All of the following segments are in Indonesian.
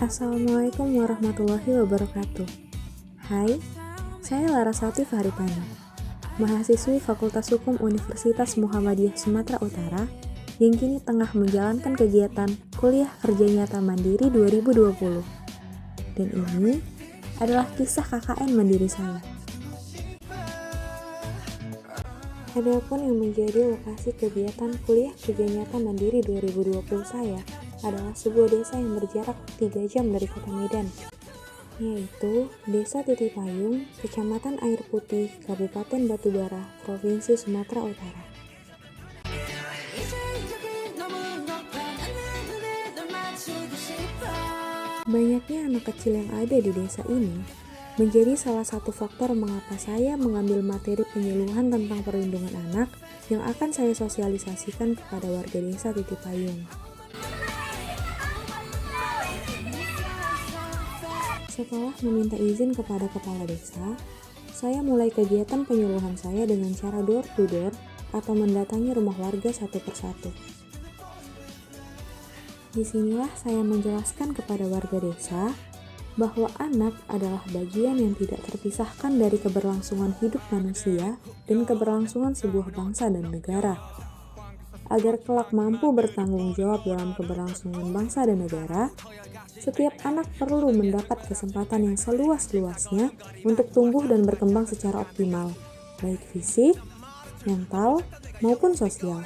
Assalamualaikum warahmatullahi wabarakatuh. Hai, saya Larasati Fahripana, mahasiswi Fakultas Hukum Universitas Muhammadiyah Sumatera Utara yang kini tengah menjalankan kegiatan Kuliah Kerja Nyata Mandiri 2020. Dan ini adalah kisah KKN Mandiri saya. Adapun yang menjadi lokasi kegiatan Kuliah Kerja Nyata Mandiri 2020 saya adalah sebuah desa yang berjarak 3 jam dari kota Medan, yaitu Desa Titipayung, Kecamatan Air Putih, Kabupaten Batubara, Provinsi Sumatera Utara. Banyaknya anak kecil yang ada di desa ini menjadi salah satu faktor mengapa saya mengambil materi penyuluhan tentang perlindungan anak yang akan saya sosialisasikan kepada warga desa Titipayung. Setelah meminta izin kepada kepala desa, saya mulai kegiatan penyuluhan saya dengan cara door to door atau mendatangi rumah warga satu persatu. Disinilah saya menjelaskan kepada warga desa bahwa anak adalah bagian yang tidak terpisahkan dari keberlangsungan hidup manusia dan keberlangsungan sebuah bangsa dan negara. Agar kelak mampu bertanggung jawab dalam keberlangsungan bangsa dan negara, setiap anak perlu mendapat kesempatan yang seluas-luasnya untuk tumbuh dan berkembang secara optimal, baik fisik, mental, maupun sosial.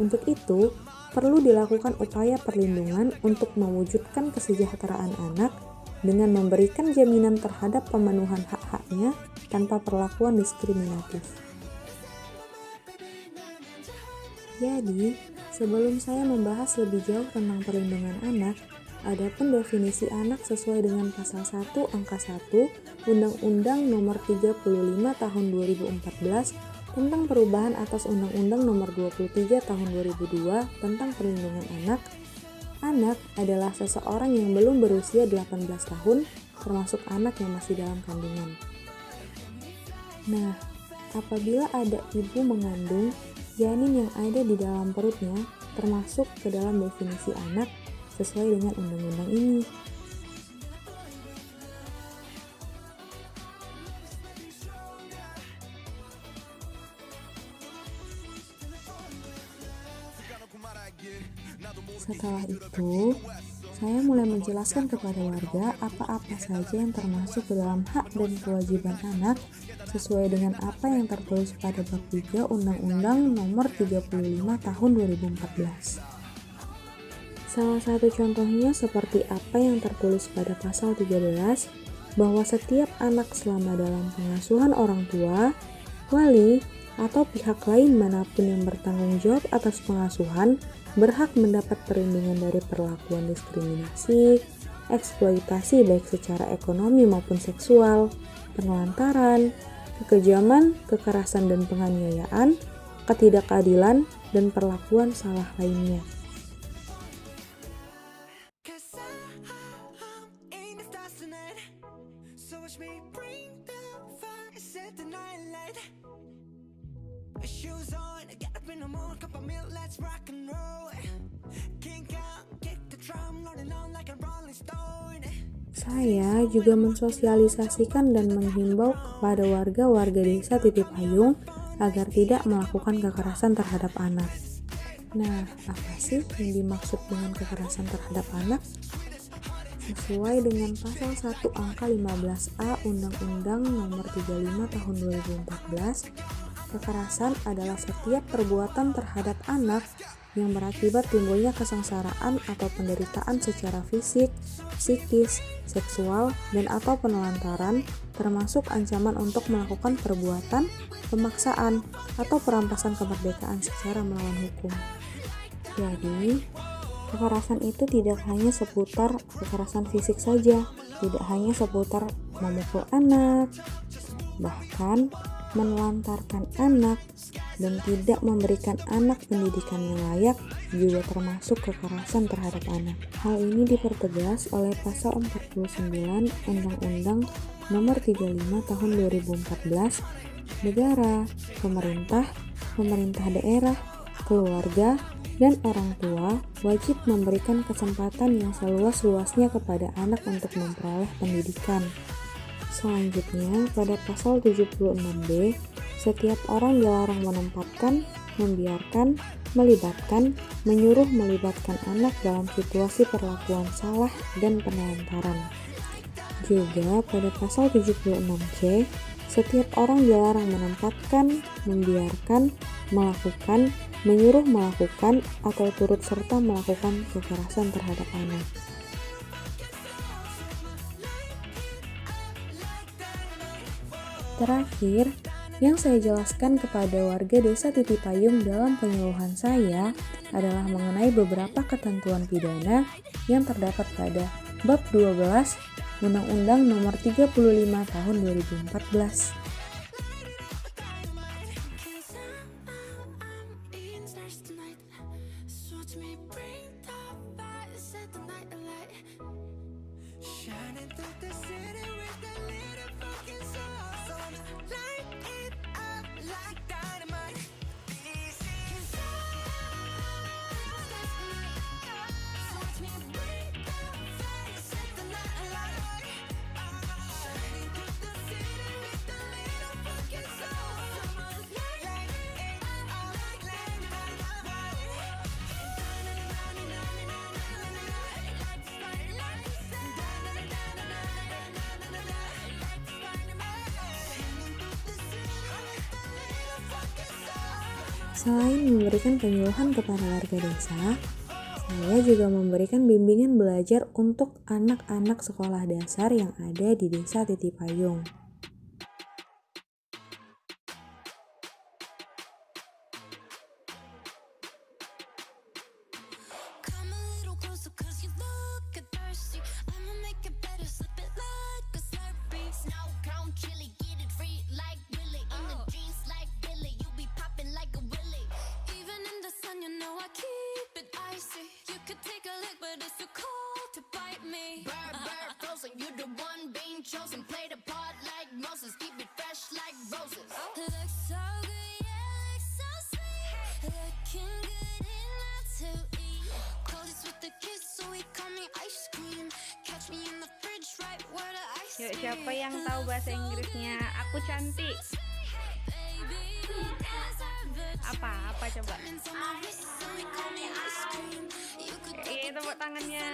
Untuk itu, perlu dilakukan upaya perlindungan untuk mewujudkan kesejahteraan anak dengan memberikan jaminan terhadap pemenuhan hak-haknya tanpa perlakuan diskriminatif. Jadi, sebelum saya membahas lebih jauh tentang perlindungan anak, adapun definisi anak sesuai dengan pasal 1 angka 1 Undang-Undang Nomor 35 Tahun 2014 tentang perubahan atas Undang-Undang Nomor 23 Tahun 2002 tentang perlindungan anak, anak adalah seseorang yang belum berusia 18 tahun, termasuk anak yang masih dalam kandungan. Nah, apabila ada ibu mengandung, janin yang ada di dalam perutnya termasuk ke dalam definisi anak sesuai dengan undang-undang ini. Setelah itu, saya mulai menjelaskan kepada warga apa-apa saja yang termasuk ke dalam hak dan kewajiban anak sesuai dengan apa yang tertulis pada bab 3 Undang-Undang Nomor 35 Tahun 2014. Salah satu contohnya seperti apa yang tertulis pada pasal 13, bahwa setiap anak selama dalam pengasuhan orang tua, wali, atau pihak lain manapun yang bertanggung jawab atas pengasuhan berhak mendapat perlindungan dari perlakuan diskriminasi, eksploitasi baik secara ekonomi maupun seksual, penelantaran, kekejaman, kekerasan dan penganiayaan, ketidakadilan, dan perlakuan salah lainnya. Saya juga mensosialisasikan dan menghimbau kepada warga-warga desa Titipayung agar tidak melakukan kekerasan terhadap anak. Nah, apa sih yang dimaksud dengan kekerasan terhadap anak? Sesuai dengan pasal 1 angka 15A Undang-Undang Nomor 35 Tahun 2014, kekerasan adalah setiap perbuatan terhadap anak yang berakibat timbulnya kesengsaraan atau penderitaan secara fisik, psikis, seksual, dan atau penelantaran, termasuk ancaman untuk melakukan perbuatan, pemaksaan, atau perampasan kemerdekaan secara melawan hukum. Jadi, kekerasan itu tidak hanya seputar kekerasan fisik saja, tidak hanya seputar memukul anak, bahkan menelantarkan anak, dan tidak memberikan anak pendidikan yang layak juga termasuk kekerasan terhadap anak. Hal ini dipertegas oleh pasal 49 Undang-Undang Nomor 35 Tahun 2014, negara, pemerintah daerah, keluarga, dan orang tua wajib memberikan kesempatan yang seluas-luasnya kepada anak untuk memperoleh pendidikan. Selanjutnya, pada pasal 76B, setiap orang dilarang menempatkan, membiarkan, melibatkan, menyuruh melibatkan anak dalam situasi perlakuan salah dan penelantaran. Juga pada pasal 76C, setiap orang dilarang menempatkan, membiarkan, melakukan, menyuruh melakukan, atau turut serta melakukan kekerasan terhadap anak. Terakhir, yang saya jelaskan kepada warga Desa Titipayung dalam penyuluhan saya adalah mengenai beberapa ketentuan pidana yang terdapat pada Bab 12 Undang-Undang Nomor 35 Tahun 2014. Selain memberikan penyuluhan kepada warga desa, saya juga memberikan bimbingan belajar untuk anak-anak sekolah dasar yang ada di Desa Titipayung. Yuk, siapa yang tahu bahasa Inggrisnya aku cantik? Apa coba? Tepuk tangannya.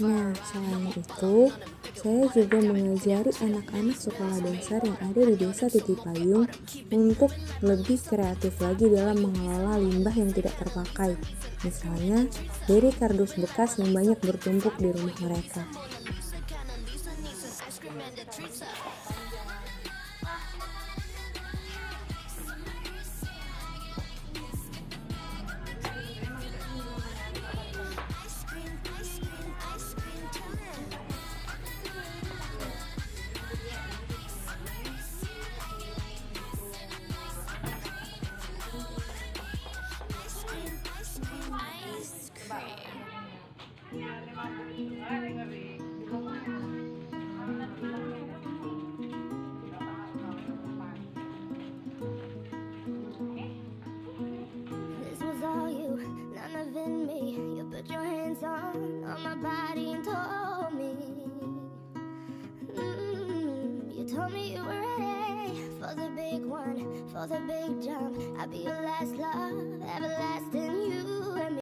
Nah, selain itu, saya juga mengajari anak-anak sekolah dasar yang ada di Desa Titipayung untuk lebih kreatif lagi dalam mengelola limbah yang tidak terpakai. Misalnya, dari kardus bekas yang banyak bertumpuk di rumah mereka. big one for the big jump. I'll be your last love, everlasting you and me.